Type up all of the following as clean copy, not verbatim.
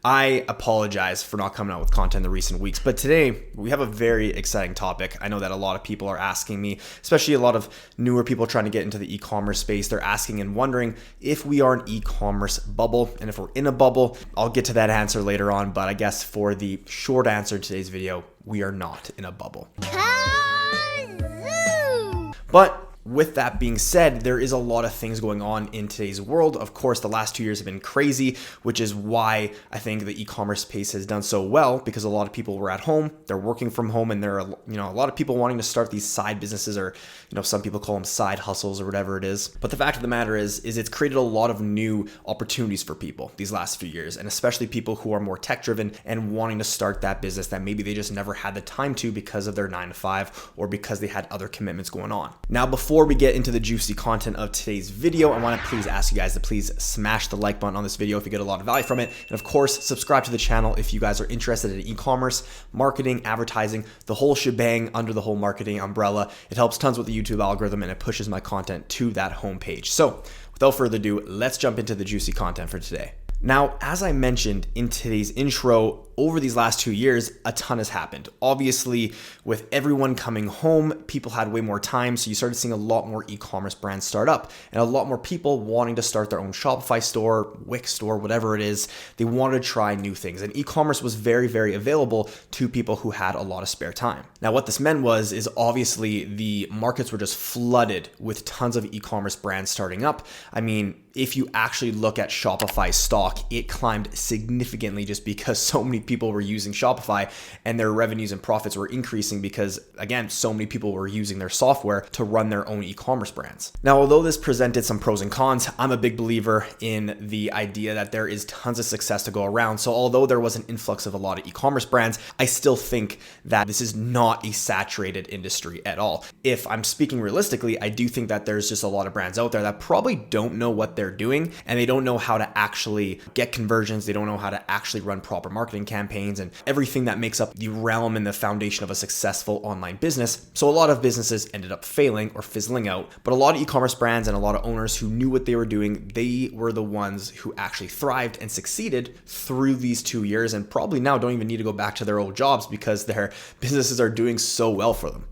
I apologize for not coming out with content in the recent weeks, but today we have a very exciting topic. I know that a lot of people are asking me, especially a lot of newer people trying to get into the e-commerce space. They're asking and wondering if we are an e-commerce bubble, and if we're in a bubble. I'll get to that answer later on, but I guess for the short answer in today's video, we are not in a bubble. But with that being said, there is a lot of things going on in today's world. Of course, the last 2 years have been crazy, which is why I think the e-commerce space has done so well, because a lot of people were at home, they're working from home, and there are a lot of people wanting to start these side businesses, or some people call them side hustles or whatever it is. But the fact of the matter is it's created a lot of new opportunities for people these last few years, and especially people who are more tech driven and wanting to start that business that maybe they just never had the time to because of their 9 to 5 or because they had other commitments going on. Now, before we get into the juicy content of today's video, I want to please ask you guys to please smash the like button on this video if you get a lot of value from it. And of course, subscribe to the channel if you guys are interested in e-commerce, marketing, advertising, the whole shebang under the whole marketing umbrella. It helps tons with the YouTube algorithm, and it pushes my content to that homepage. So without further ado, let's jump into the juicy content for today. Now, as I mentioned in today's intro, over these last 2 years, a ton has happened. Obviously, with everyone coming home, people had way more time, so you started seeing a lot more e-commerce brands start up, and a lot more people wanting to start their own Shopify store, Wix store, whatever it is. They wanted to try new things, and e-commerce was very, very available to people who had a lot of spare time. Now, what this meant is obviously the markets were just flooded with tons of e-commerce brands starting up. I mean, if you actually look at Shopify stock, it climbed significantly just because so many people were using Shopify, and their revenues and profits were increasing because, again, so many people were using their software to run their own e-commerce brands. Now, although this presented some pros and cons, I'm a big believer in the idea that there is tons of success to go around. So although there was an influx of a lot of e-commerce brands, I still think that this is not a saturated industry at all. If I'm speaking realistically, I do think that there's just a lot of brands out there that probably don't know what they're doing, and they don't know how to actually get conversions. They don't know how to actually run proper marketing campaigns and everything that makes up the realm and the foundation of a successful online business. So a lot of businesses ended up failing or fizzling out, but a lot of e-commerce brands and a lot of owners who knew what they were doing, they were the ones who actually thrived and succeeded through these 2 years, and probably now don't even need to go back to their old jobs because their businesses are doing so well for them.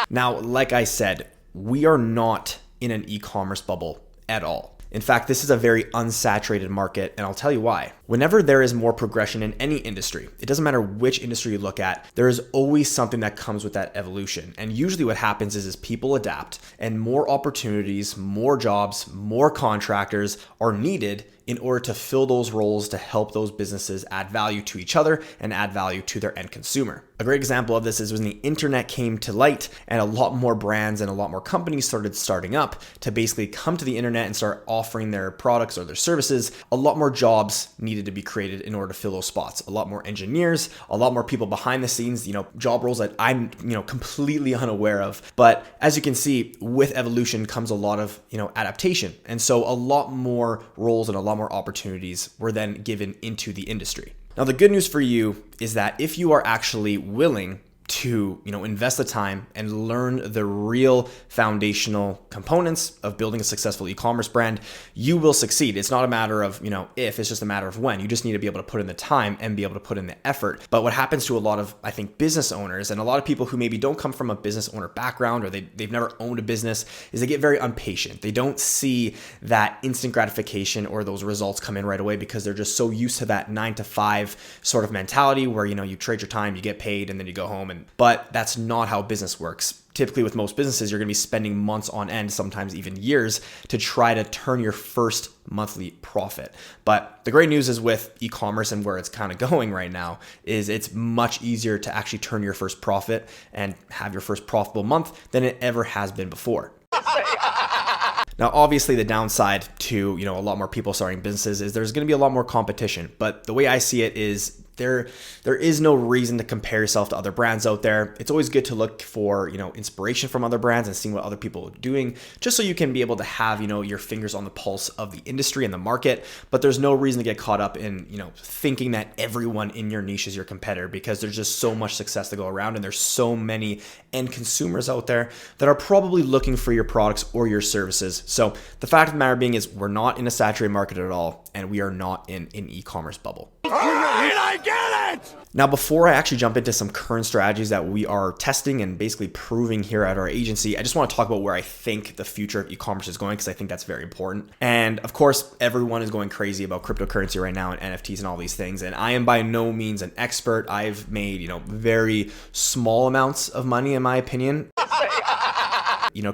Now, like I said, we are not in an e-commerce bubble at all. In fact, this is a very unsaturated market, and I'll tell you why. Whenever there is more progression in any industry, it doesn't matter which industry you look at, there is always something that comes with that evolution. And usually what happens is people adapt, and more opportunities, more jobs, more contractors are needed in order to fill those roles to help those businesses add value to each other and add value to their end consumer. A great example of this is when the internet came to light and a lot more brands and a lot more companies started starting up to basically come to the internet and start offering their products or their services. A lot more jobs needed to be created in order to fill those spots. A lot more engineers, a lot more people behind the scenes, job roles that I'm, completely unaware of. But as you can see, with evolution comes a lot of, adaptation. And so a lot more roles and a lot more opportunities were then given into the industry. Now, the good news for you is that if you are actually willing to invest the time and learn the real foundational components of building a successful e-commerce brand, you will succeed. It's not a matter of if, it's just a matter of when. You just need to be able to put in the time and be able to put in the effort. But what happens to a lot of, I think, business owners and a lot of people who maybe don't come from a business owner background, or they've never owned a business, is they get very impatient. They don't see that instant gratification or those results come in right away because they're just so used to that 9 to 5 sort of mentality where you trade your time, you get paid, and then you go home. But that's not how business works. Typically with most businesses, you're going to be spending months on end, sometimes even years, to try to turn your first monthly profit. But the great news is with e-commerce and where it's kind of going right now is it's much easier to actually turn your first profit and have your first profitable month than it ever has been before. Now, obviously, the downside to a lot more people starting businesses is there's going to be a lot more competition. But the way I see it is there is no reason to compare yourself to other brands out there. It's always good to look for, inspiration from other brands and seeing what other people are doing, just so you can be able to have, your fingers on the pulse of the industry and the market. But there's no reason to get caught up in, thinking that everyone in your niche is your competitor, because there's just so much success to go around, and there's so many end consumers out there that are probably looking for your products or your services. So the fact of the matter being is, we're not in a saturated market at all, and we are not in an e-commerce bubble. All right, I get it! Now, before I actually jump into some current strategies that we are testing and basically proving here at our agency, I just want to talk about where I think the future of e-commerce is going, because I think that's very important. And of course, everyone is going crazy about cryptocurrency right now and NFTs and all these things. And I am by no means an expert. I've made, very small amounts of money, in my opinion.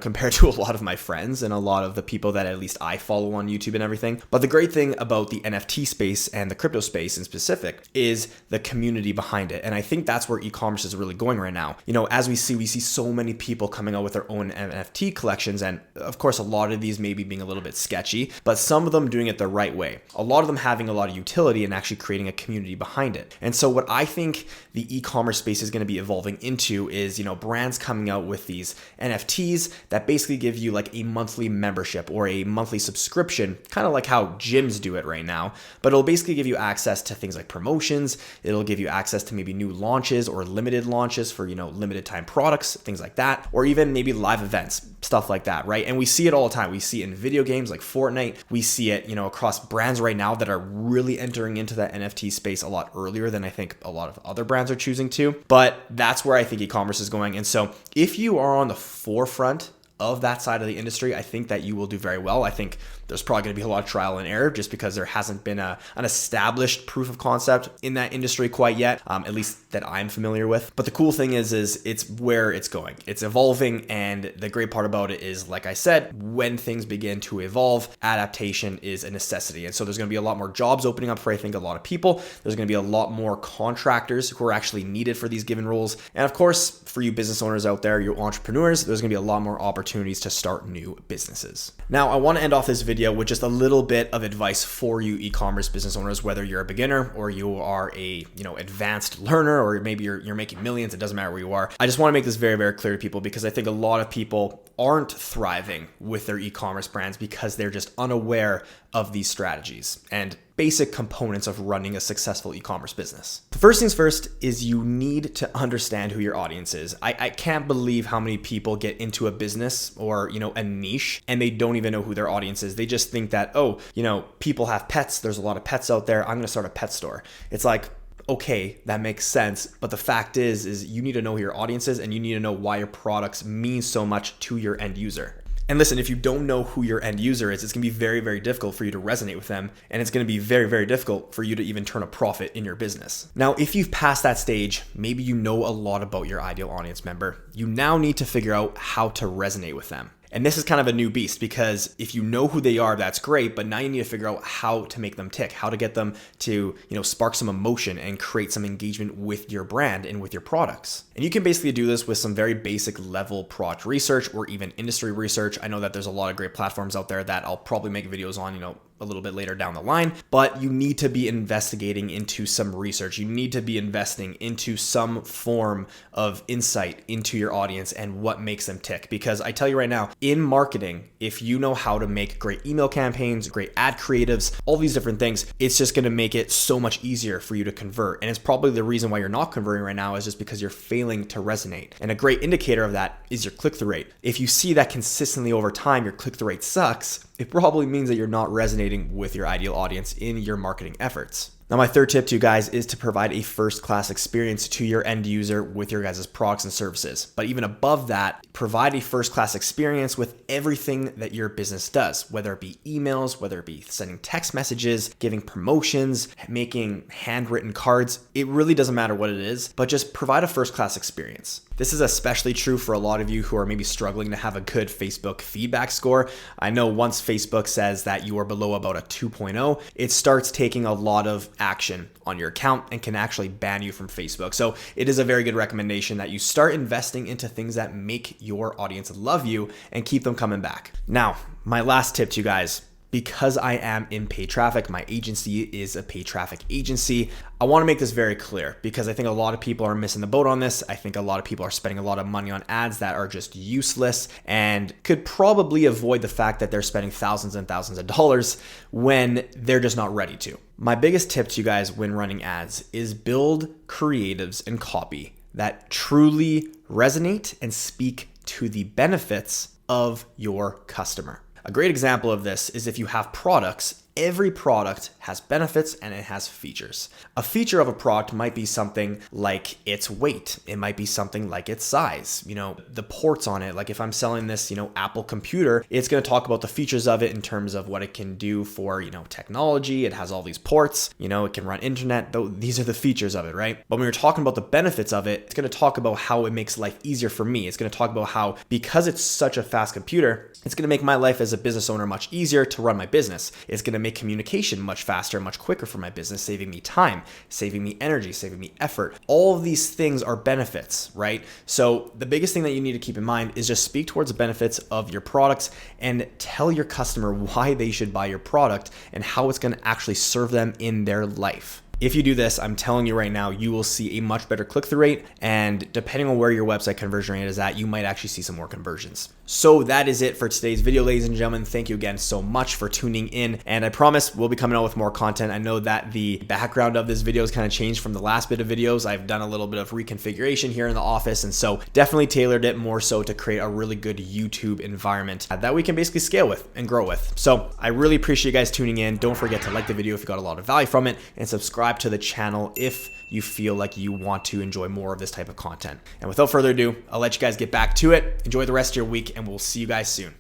Compared to a lot of my friends and a lot of the people that at least I follow on YouTube and everything. But the great thing about the NFT space and the crypto space in specific is the community behind it. And I think that's where e-commerce is really going right now. As we see so many people coming out with their own NFT collections. And of course, a lot of these maybe being a little bit sketchy, but some of them doing it the right way. A lot of them having a lot of utility and actually creating a community behind it. And so what I think the e-commerce space is going to be evolving into is, brands coming out with these NFTs that basically give you like a monthly membership or a monthly subscription, kind of like how gyms do it right now. But it'll basically give you access to things like promotions. It'll give you access to maybe new launches or limited launches for, limited time products, things like that, or even maybe live events, stuff like that, right? And we see it all the time. We see it in video games like Fortnite. We see it, across brands right now that are really entering into that NFT space a lot earlier than I think a lot of other brands are choosing to. But that's where I think e-commerce is going. And so if you are on the forefront of that side of the industry, I think that you will do very well. I think there's probably going to be a lot of trial and error just because there hasn't been an established proof of concept in that industry quite yet, at least that I'm familiar with. But the cool thing is it's where it's going. It's evolving, and the great part about it is, like I said, when things begin to evolve, adaptation is a necessity. And so there's going to be a lot more jobs opening up for, I think, a lot of people. There's going to be a lot more contractors who are actually needed for these given roles. And of course, for you business owners out there, you entrepreneurs, there's going to be a lot more opportunities to start new businesses. Now, I want to end off this video with just a little bit of advice for you e-commerce business owners, whether you're a beginner or you are a advanced learner, or maybe you're making millions. It doesn't matter where you are. I just want to make this very, very clear to people, because I think a lot of people aren't thriving with their e-commerce brands because they're just unaware of these strategies and basic components of running a successful e-commerce business. The first things first is you need to understand who your audience is. I can't believe how many people get into a business or, a niche, and they don't even know who their audience is. They just think that, people have pets. There's a lot of pets out there. I'm going to start a pet store. It's like, okay, that makes sense. But the fact is you need to know who your audience is, and you need to know why your products mean so much to your end user. And listen, if you don't know who your end user is, it's going to be very, very difficult for you to resonate with them. And it's going to be very, very difficult for you to even turn a profit in your business. Now, if you've passed that stage, maybe you know a lot about your ideal audience member. You now need to figure out how to resonate with them. And this is kind of a new beast, because if you know who they are, that's great, but now you need to figure out how to make them tick, how to get them to, spark some emotion and create some engagement with your brand and with your products. And you can basically do this with some very basic level product research or even industry research. I know that there's a lot of great platforms out there that I'll probably make videos on, a little bit later down the line, but you need to be investigating into some research. You need to be investing into some form of insight into your audience and what makes them tick. Because I tell you right now, in marketing, if you know how to make great email campaigns, great ad creatives, all these different things, it's just going to make it so much easier for you to convert. And it's probably the reason why you're not converting right now is just because you're failing to resonate. And a great indicator of that is your click-through rate. If you see that consistently over time, your click-through rate sucks, it probably means that you're not resonating with your ideal audience in your marketing efforts. Now, my third tip to you guys is to provide a first-class experience to your end user with your guys' products and services. But even above that, provide a first-class experience with everything that your business does, whether it be emails, whether it be sending text messages, giving promotions, making handwritten cards. It really doesn't matter what it is, but just provide a first-class experience. This is especially true for a lot of you who are maybe struggling to have a good Facebook feedback score. I know once Facebook says that you are below about a 2.0, it starts taking a lot of action on your account and can actually ban you from Facebook. So it is a very good recommendation that you start investing into things that make your audience love you and keep them coming back. Now, my last tip to you guys, because I am in paid traffic, my agency is a paid traffic agency. I want to make this very clear because I think a lot of people are missing the boat on this. I think a lot of people are spending a lot of money on ads that are just useless and could probably avoid the fact that they're spending thousands and thousands of dollars when they're just not ready to. My biggest tip to you guys when running ads is build creatives and copy that truly resonate and speak to the benefits of your customer. A great example of this is if you have products, every product has benefits and it has features. A feature of a product might be something like its weight. It might be something like its size, the ports on it. Like if I'm selling this, Apple computer, it's going to talk about the features of it in terms of what it can do for, technology. It has all these ports, it can run internet. These are the features of it, right? But when you're talking about the benefits of it, it's going to talk about how it makes life easier for me. It's going to talk about how, because it's such a fast computer, it's going to make my life as a business owner much easier to run my business. It's going to make communication much faster, much quicker for my business, saving me time, saving me energy, saving me effort. All of these things are benefits, right? So the biggest thing that you need to keep in mind is just speak towards the benefits of your products and tell your customer why they should buy your product and how it's going to actually serve them in their life. If you do this, I'm telling you right now, you will see a much better click-through rate. And depending on where your website conversion rate is at, you might actually see some more conversions. So that is it for today's video, ladies and gentlemen. Thank you again so much for tuning in. And I promise we'll be coming out with more content. I know that the background of this video has kind of changed from the last bit of videos. I've done a little bit of reconfiguration here in the office. And so definitely tailored it more so to create a really good YouTube environment that we can basically scale with and grow with. So I really appreciate you guys tuning in. Don't forget to like the video if you got a lot of value from it, and subscribe to the channel if you feel like you want to enjoy more of this type of content. And without further ado, I'll let you guys get back to it. Enjoy the rest of your week, and we'll see you guys soon.